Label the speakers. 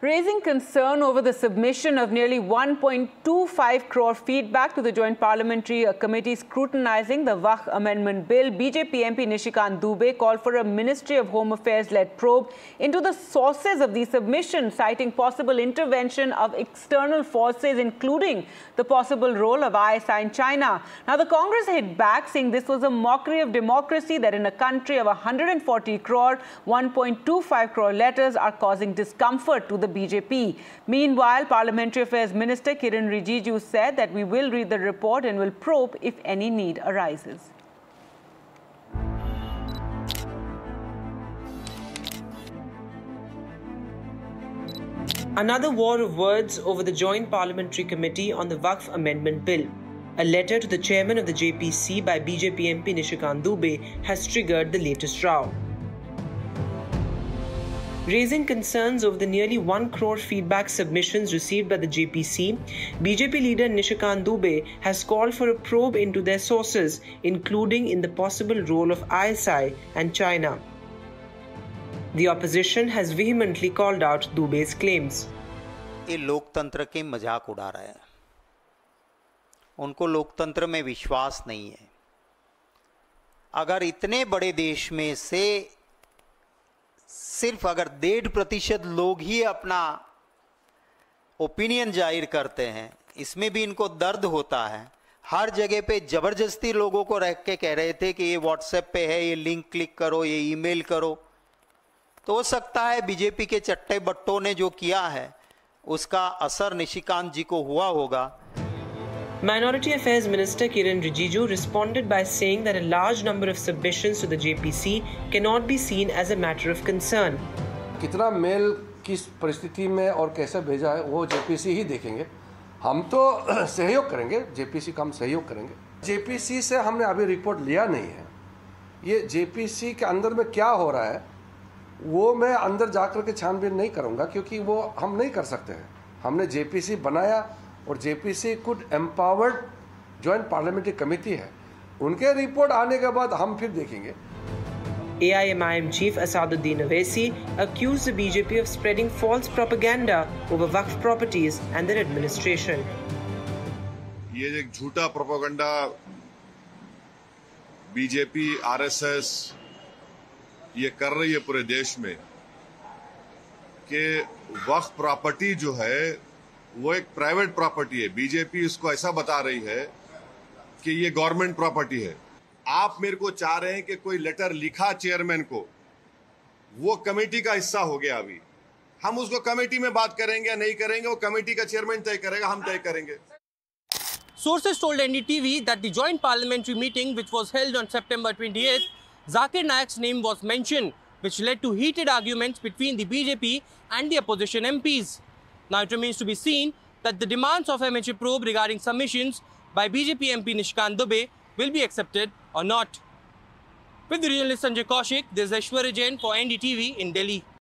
Speaker 1: Raising concern over the submission of nearly 1.25 crore feedback to the Joint Parliamentary Committee scrutinizing the Waqf Amendment Bill, BJP MP Nishikant Dubey called for a Ministry of Home Affairs-led probe into the sources of the submission, citing possible intervention of external forces, including the possible role of ISI in China. Now, the Congress hit back, saying this was a mockery of democracy, that in a country of 140 crore, 1.25 crore letters are causing discomfort to the BJP. Meanwhile, Parliamentary Affairs Minister Kiren Rijiju said that we will read the report and will probe if any need arises.
Speaker 2: Another war of words over the Joint Parliamentary Committee on the Waqf Amendment Bill. A letter to the chairman of the JPC by BJP MP Nishikant Dubey has triggered the latest row. Raising concerns over the nearly 1 crore feedback submissions received by the JPC, BJP leader Nishikant Dubey has called for a probe into their sources, including in the possible role of ISI and China. The opposition has vehemently called out Dubey's claims.
Speaker 3: ये लोकतंत्र के मजाक उड़ा रहे हैं। उनको लोकतंत्र में विश्वास नहीं है। अगर इतने बड़े देश में से सिर्फ अगर 1.5% लोग ही अपना ओपिनियन जाहिर करते हैं, इसमें भी इनको दर्द होता है। हर जगह पे जबरदस्ती लोगों को रख के कह रहे थे कि ये व्हाट्सएप पे है, ये लिंक क्लिक करो, ये ईमेल करो। तो हो सकता है बीजेपी के चट्टे बट्टों ने जो किया है उसका असर निशिकांत जी को हुआ होगा।
Speaker 2: Minority Affairs Minister Kiren Rijiju responded by saying that a large number of submissions to the JPC cannot be seen as a matter of concern.
Speaker 4: कितना मेल किस परिस्थिति में और कैसे भेजा है वो JPC ही देखेंगे। हम तो सहयोग करेंगे, JPC का हम सहयोग करेंगे। JPC से हमने अभी रिपोर्ट लिया नहीं है। ये JPC के अंदर में क्या हो रहा है वो मैं अंदर जाकर के छानबीन नहीं करूँगा, क्योंकि वो हम नहीं कर सकते हैं। हमने JPC बनाया और JPC could empowered joint parliamentary committee है। उनके रिपोर्ट आने के बाद हम फिर देखेंगे।
Speaker 2: AIMIM chief Asaduddin Owaisi accused the BJP of spreading false propaganda over Waqf properties and their administration.
Speaker 5: ये एक झूठा प्रोपेगेंडा BJP, RSS ये कर रही है पूरे देश में कि वक्फ प्रॉपर्टी जो है वो एक प्राइवेट प्रॉपर्टी है। बीजेपी इसको ऐसा बता रही है कि ये गवर्नमेंट प्रॉपर्टी है। आप मेरे को चाह रहे हैं कि कोई लेटर लिखा चेयरमैन को, वो कमेटी का हिस्सा हो गया। अभी हम उसको कमेटी में बात करेंगे या नहीं करेंगे, वो कमेटी का चेयरमैन तय करेगा, हम तय करेंगे।
Speaker 6: Sources told NDTV that the joint parliamentary meeting, which was held on September 28th, Zakir Naik's name was mentioned, which led to heated arguments between the BJP and the opposition MPs. Now it remains to be seen that the demands of MHA probe regarding submissions by BJP MP Nishikant Dubey will be accepted or not. With the journalist Sanjay Kaushik, this is Aishwarya Jain for NDTV in Delhi.